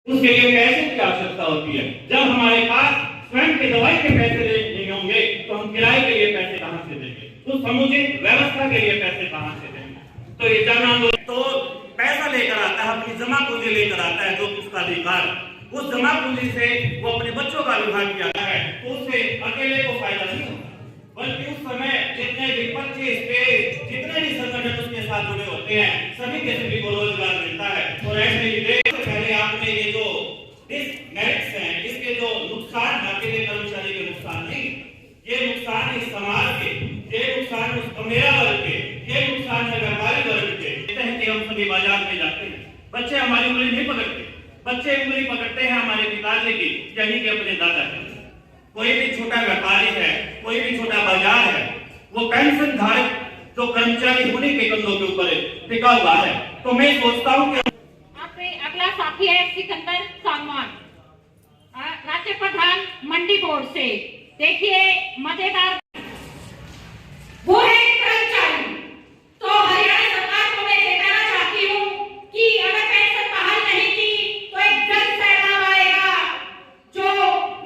उसके लिए पैसे की आवश्यकता होती है। जब हमारे पास स्वयं के दवाई के पैसे नहीं होंगे तो हम किराए के लिए पैसे कहां से देंगे, तो समुचित व्यवस्था के लिए पैसे कहां से देंगे। तो ये जन आंदोलन तो पैसा लेकर आता है, अपनी जमा पूंजी लेकर आता है, जो उसका अधिकार, उस जमा पूंजी से वो अपने बच्चों का विवाह किया है, तो उससे अकेले को फायदा नहीं होता, बल्कि उस समय जितने भी 25 जितने भी संगठन उसके साथ जुड़े होते हैं, सभी के सभी को रोजगार मिलता है। और ऐसे ही देश पहले आपने ये जो डिसमेरिट्स हैं, इसके जो नुकसान अकेले कर्मचारी के नुकसान नहीं, ये नुकसान इस समाज के, ये नुकसान उस मेरा वर्ग के, ये नुकसान है व्यापारी वर्ग के। कहते हैं कि हम सभी बाजार में जाते हैं, बच्चे हमारी उंगली नहीं पकड़ते, बच्चे उंगली पकड़ते हैं हमारे पिताजी की, यानी कि अपने दादा की। कोई भी छोटा व्यापारी है, कोई भी छोटा बाजार है, वो पेंशन धारक जो कर्मचारी होने के कंधों के ऊपर टिका हुआ है। तो मैं सोचता हूँ कि अगला साथी है सिकंदर सागवान, राज्य प्रधान मंडी बोर्ड से। देखिए मजेदार वो है कर्मचारी। तो हरियाणा सरकार को मैं कहना चाहती हूँ कि अगर पेंशन बहाल नहीं की तो एक जन सैलाब आएगा जो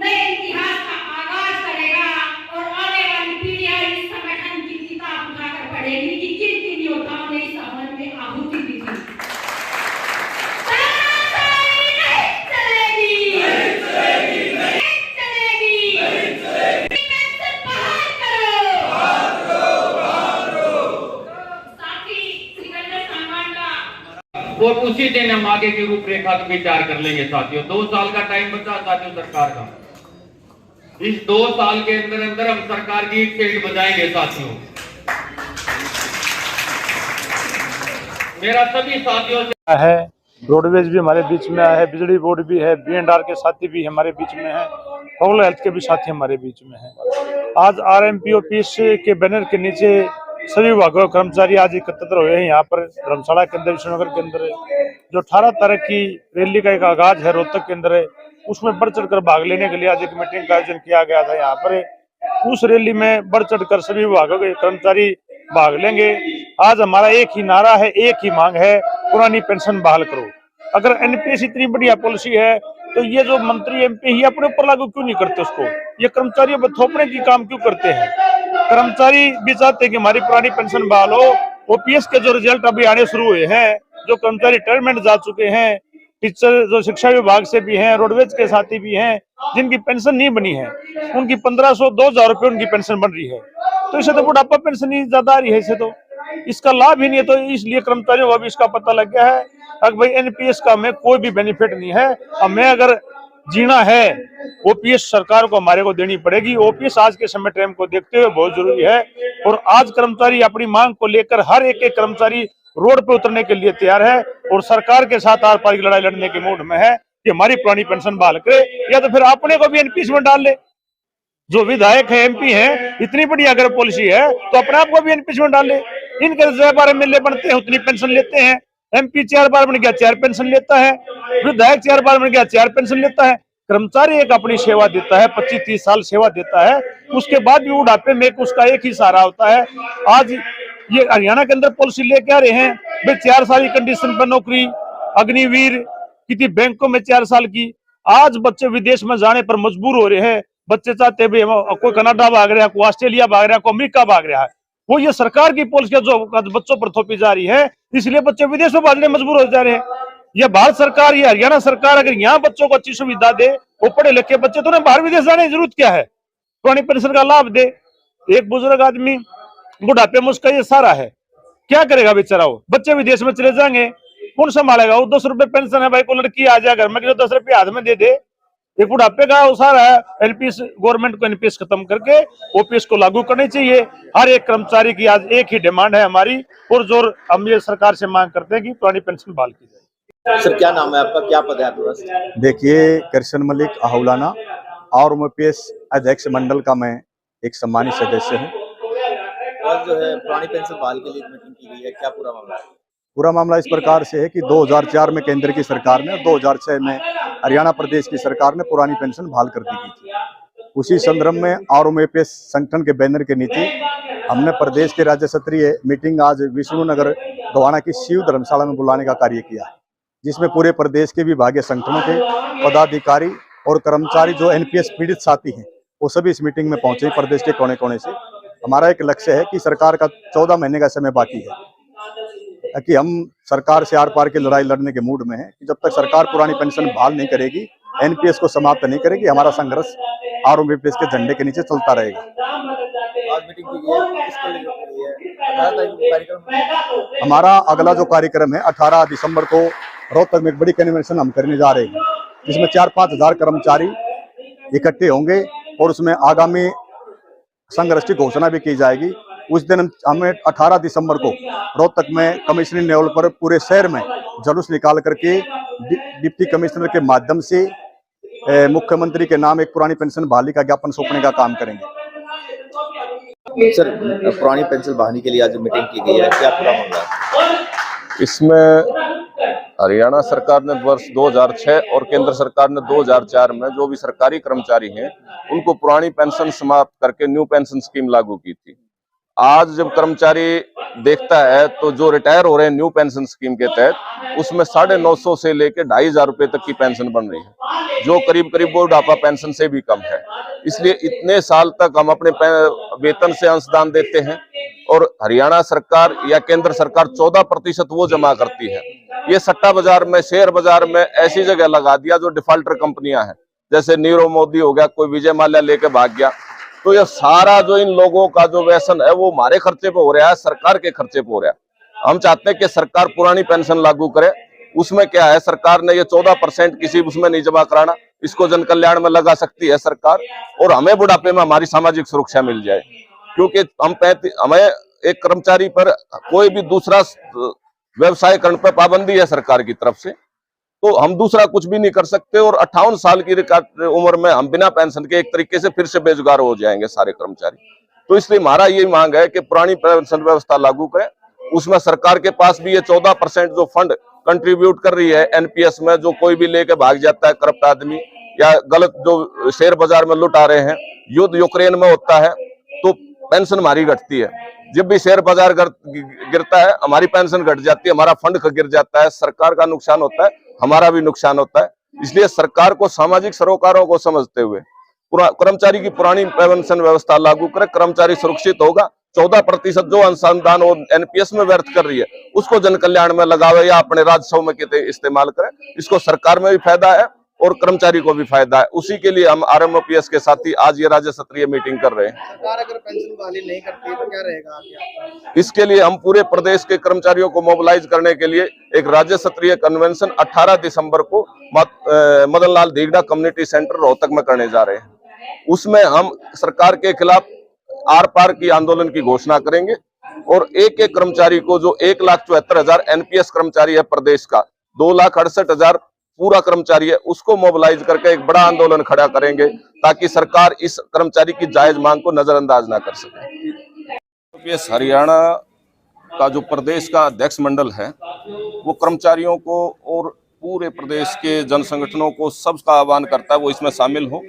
नए इतिहास का आगाज करेगा और आने वाली पीढ़ियां इस संगठन की किताब उठाकर पढ़ेगी कि किन किन योद्धाओं ने इस आंदोलन में आहुति दी थी। और उसी दिन हम आगे की रूपरेखा का विचार कर लेंगे साथियों। 2 साल का टाइम बचा साथियों सरकार का, इस 2 साल के अंदर अंदर हम सरकार की एक सेट बजाएंगे साथियों। मेरा सभी साथियों से है, रोडवेज भी हमारे बीच में है, बिजली बोर्ड भी है, बीएनआर के साथी भी हमारे बीच में है, पब्लिक हेल्थ के भी साथी हमारे बीच में है। आज आरएमपी ऑफिस के बैनर के नीचे सभी विभागों के कर्मचारी आज एकत्रित हुए हैं यहाँ पर धर्मशाला के अंदर, विष्णुनगर के अंदर। जो 18 तारीख की रैली का एक आगाज है रोहतक के अंदर, उसमें बढ़ चढ़कर भाग लेने के लिए आज एक मीटिंग का आयोजन किया गया था यहाँ पर। उस रैली में बढ़ चढ़कर सभी विभागों के कर्मचारी भाग लेंगे। आज हमारा एक ही नारा है, एक ही मांग है, पुरानी पेंशन बहाल करो। अगर एनपीएस इतनी बढ़िया पॉलिसी है तो ये जो मंत्री एमपी ही अपने ऊपर लागू क्यों नहीं करते उसको, ये कर्मचारियों पर थोपने की काम क्यों करते हैं। कर्मचारी भी चाहते हैं कि हमारी पुरानी पेंशन बहाल हो। ओपीएस के जो रिजल्ट अभी आने शुरू हुए हैं, जो कर्मचारी रिटायरमेंट जा चुके हैं, टीचर जो शिक्षा विभाग से भी हैं, रोडवेज के साथी भी हैं, जिनकी पेंशन नहीं बनी है, उनकी 1500-2000 रुपये उनकी पेंशन बन रही है। तो इसे तो बुढ़ापा पेंशन ही ज्यादा आ रही है, इसे तो इसका लाभ ही नहीं है। तो इसलिए कर्मचारियों को अभी इसका पता लग गया है कि भाई एनपीएस का हमें कोई भी बेनिफिट नहीं है। हमें अगर जीना है ओपीएस सरकार को हमारे को देनी पड़ेगी। ओपीएस आज के समय टाइम को देखते हुए बहुत जरूरी है। और आज कर्मचारी अपनी मांग को लेकर हर एक कर्मचारी रोड पे उतरने के लिए तैयार है और सरकार के साथ आर पार की लड़ाई लड़ने के मूड में है कि हमारी पुरानी पेंशन बहाल करे, या तो फिर अपने को भी एनपीएस में डाल ले। जो विधायक है, एमपी है, इतनी बड़ी अगर पॉलिसी है तो अपने आप को भी एनपीएस में डाल ले। इनके 4 बार एमएलए बनते हैं, उतनी पेंशन लेते हैं। एमपी 4 बार बन गया 4 पेंशन लेता है, विधायक 4 बार बन गया 4 पेंशन लेता है। कर्मचारी एक अपनी सेवा देता है, 25-30 साल सेवा देता है, उसके बाद भी बुढ़ापे में उसका एक ही सहारा होता है। आज ये हरियाणा के अंदर पॉलिसी लेके आ रहे हैं भाई 4 साल की कंडीशन पर नौकरी, अग्निवीर कितनी बैंकों में 4 साल की। आज बच्चे विदेश में जाने पर मजबूर हो रहे हैं। बच्चे चाहते हैं कोई कनाडा भाग रहा है, कोई ऑस्ट्रेलिया भाग रहा है, कोई अमेरिका भाग रहा है। वो ये सरकार की पॉलिसी जो बच्चों पर थोपी जा रही है, इसलिए बच्चे विदेश में भागने मजबूर हो जा रहे हैं। ये भारत सरकार, ये हरियाणा सरकार अगर यहाँ बच्चों को अच्छी सुविधा दे, वो पढ़े लिखे बच्चे, तो उन्हें बाहर विदेश जाने की जरूरत क्या है। पुरानी पेंशन का लाभ दे। एक बुजुर्ग आदमी बुढ़ापे में उसका ये सारा है, क्या करेगा बेचारा। वो बच्चे विदेश में चले जाएंगे, कौन संभालेगा। वो 10 रुपए पेंशन है भाई, को लड़की आ जाए घर में, 10 रुपये हाथ में दे दे। एक बुढ़ापे का उसार है। एनपीएस गवर्नमेंट को एनपीएस खत्म करके ओपीएस को लागू करनी चाहिए। हर एक कर्मचारी की आज एक ही डिमांड है हमारी, और जो हम ये सरकार से मांग करते हैं कि पुरानी पेंशन बहाल की जाए। सर क्या नाम है आपका, क्या पद है आपके पास? देखिए, कृष्ण मलिक आहौलाना और ओपीएस अध्यक्ष मंडल का मैं एक सम्मानित सदस्य हूँ। और जो है पुरानी पेंशन बहाल के लिए मीटिंग की गई है, क्या पूरा मामला है? पूरा मामला इस प्रकार से है कि 2004 में केंद्र की सरकार ने और 2006 में हरियाणा प्रदेश की सरकार ने पुरानी पेंशन बहाल कर दी गई थी। उसी संदर्भ में और ओपीएस संगठन के बैनर के नीचे हमने प्रदेश के राज्य स्तरीय मीटिंग आज विष्णुनगर गोवाना की शिव धर्मशाला में बुलाने का कार्य किया। जिसमें पूरे प्रदेश के विभागीय संगठनों के पदाधिकारी और कर्मचारी जो एनपीएस पीड़ित साथी हैं वो सभी इस मीटिंग में पहुंचे प्रदेश के कोने कोने से। हमारा एक लक्ष्य है कि सरकार का 14 महीने का समय बाकी है कि हम सरकार से आर पार की लड़ाई लड़ने के मूड में हैं कि जब तक सरकार पुरानी पेंशन बहाल नहीं करेगी, एनपीएस को समाप्त नहीं करेगी, हमारा संघर्ष आरओएपीएस के झंडे के नीचे चलता रहेगा। आज मीटिंग की गई है, किसको लेकर की गई है? 18 तारीख को कार्यक्रम हमारा अगला जो कार्यक्रम है 18 दिसंबर को रोहतक में एक बड़ी कन्वेंशन हम करने जा रहे हैं, जिसमें 4-5 हजार कर्मचारी इकट्ठे होंगे और उसमें आगामी संघर्ष की घोषणा भी की जाएगी। उस दिन हमें 18 दिसंबर को रोहतक में कमिश्नरी लेवल पर पूरे शहर में जुलूस निकाल करके डिप्टी कमिश्नर के माध्यम से मुख्यमंत्री के नाम एक पुरानी पेंशन बहाली का ज्ञापन सौंपने का काम करेंगे। सर, पुरानी पेंशन बहाली के लिए आज मीटिंग की गई है, क्या पूरा मामला है? इसमें हरियाणा सरकार ने वर्ष 2006 और केंद्र सरकार ने 2004 में जो भी सरकारी कर्मचारी हैं उनको पुरानी पेंशन समाप्त करके न्यू पेंशन स्कीम लागू की थी। आज जब कर्मचारी देखता है तो जो रिटायर हो रहे हैं न्यू पेंशन स्कीम के तहत उसमें 950 से लेकर 2500 रुपए तक की पेंशन बन रही है, जो करीब करीब बुढ़ापा पेंशन से भी कम है। इसलिए इतने साल तक हम अपने वेतन से अंशदान देते हैं और हरियाणा सरकार या केंद्र सरकार 14% वो जमा करती है। ये सट्टा बाजार में, शेयर बाजार में ऐसी जगह लगा दिया जो डिफॉल्टर कंपनियां हैं, जैसे नीरव मोदी हो गया, कोई विजय माल्या लेके भाग गया। तो ये सारा जो इन लोगों का जो वेतन है वो हमारे खर्चे पे हो रहा है, सरकार के खर्चे पे हो रहा है। हम चाहते हैं कि सरकार पुरानी पेंशन लागू करे। उसमें क्या है, सरकार ने ये 14% किसी उसमें नहीं जमा कराना, इसको जन कल्याण में लगा सकती है सरकार और हमें बुढ़ापे में हमारी सामाजिक सुरक्षा मिल जाए। क्योंकि हमें एक कर्मचारी पर कोई भी दूसरा व्यवसाय करने पर पाबंदी है सरकार की तरफ से, तो हम दूसरा कुछ भी नहीं कर सकते और 58 साल की उम्र में हम बिना पेंशन के एक तरीके से फिर से बेरोजगार हो जाएंगे सारे कर्मचारी। तो इसलिए हमारा ये मांग है कि पुरानी पेंशन व्यवस्था लागू करें। उसमें सरकार के पास भी ये 14% जो फंड कंट्रीब्यूट कर रही है एनपीएस में, जो कोई भी लेके भाग जाता है करप्ट आदमी या गलत जो शेयर बाजार में लुटा रहे हैं, युद्ध यूक्रेन में होता है तो पेंशन हमारी घटती है, जब भी शेयर बाजार गिरता है हमारी पेंशन घट जाती है, हमारा फंड गिर जाता है, सरकार का नुकसान होता है, हमारा भी नुकसान होता है। इसलिए सरकार को सामाजिक सरोकारों को समझते हुए कर्मचारी की पुरानी पेंशन व्यवस्था लागू करे, कर्मचारी सुरक्षित होगा। 14% जो अनुसंधान और एनपीएस में व्यर्थ कर रही है उसको जन कल्याण में लगावे या अपने राजस्व में इस्तेमाल करे। इसको सरकार में भी फायदा है और कर्मचारी को भी फायदा है। उसी के लिए हम आरएमओपीएस के साथी आज ये राज्य स्तरीय मीटिंग कर रहे हैं। सरकार अगर पेंशन बहाली नहीं करती है तो क्या रहेगा आगे? इसके लिए हम पूरे प्रदेश के कर्मचारियों को मोबिलाइज करने के लिए एक राज्य स्तरीय कन्वेंशन 18 दिसंबर को मदन लाल दीगड़ा कम्युनिटी सेंटर रोहतक में करने जा रहे हैं। उसमें हम सरकार के खिलाफ आर पार की आंदोलन की घोषणा करेंगे और एक एक कर्मचारी को, जो 1,74,000 एनपीएस कर्मचारी है प्रदेश का, 2,68,000 पूरा कर्मचारी है, उसको मोबिलाइज करके एक बड़ा आंदोलन खड़ा करेंगे ताकि सरकार इस कर्मचारी की जायज मांग को नजरअंदाज ना कर सके। हरियाणा का जो प्रदेश का अध्यक्ष मंडल है वो कर्मचारियों को और पूरे प्रदेश के जन संगठनों को सबका आह्वान करता है वो इसमें शामिल हो।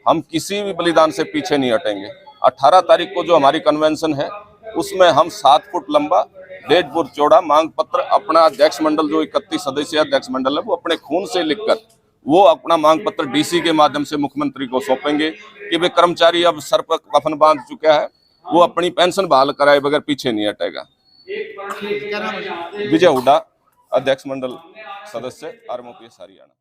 हम किसी भी बलिदान से पीछे नहीं हटेंगे। 18 तारीख को जो हमारी कन्वेंशन है उसमें हम 7 फुट लंबा 1.5 फुट चौड़ा मांग पत्र अपना अध्यक्ष मंडल, जो 31 सदस्यीय अध्यक्ष मंडल है, वो अपने खून से लिखकर वो अपना मांग पत्र डीसी के माध्यम से मुख्यमंत्री को सौंपेंगे कि वे कर्मचारी अब सर पर कफन बांध चुका है, वो अपनी पेंशन बहाल कराए बगैर पीछे नहीं हटेगा। विजय हुड्डा, अध्यक्ष मंडल सदस्य आरएमओपीएस हरियाणा।